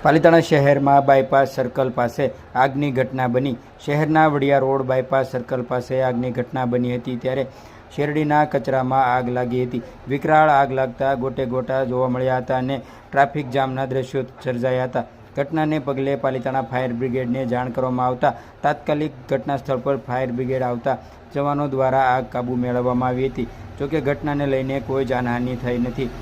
પાલિતાણા શહેરમાં bypass circle પાસે આગની ઘટના બની। શહેરના વડિયા રોડ બાયપાસ સર્કલ પાસે આગની ઘટના બની હતી ત્યારે શેરડીના કચરામાં આગ લાગી હતી। વિકરાળ આગ લાગતા ગોટે ગોટા જોવા મળ્યા હતા અને ટ્રાફિક જામના દ્રશ્યો સર્જાયા હતા। ઘટનાને પગલે પાલિતાણા ફાયર બ્રિગેડને જાણ કરવામાં આવતા તાત્કાલિક ઘટના સ્થળ પર ફાયર બ્રિગેડ આવતા જવાનો દ્વારા આગ કાબૂ મેળવવામાં આવી હતી। જોકે ઘટનાને લઈને કોઈ જાનહાનિ થઈ નથી।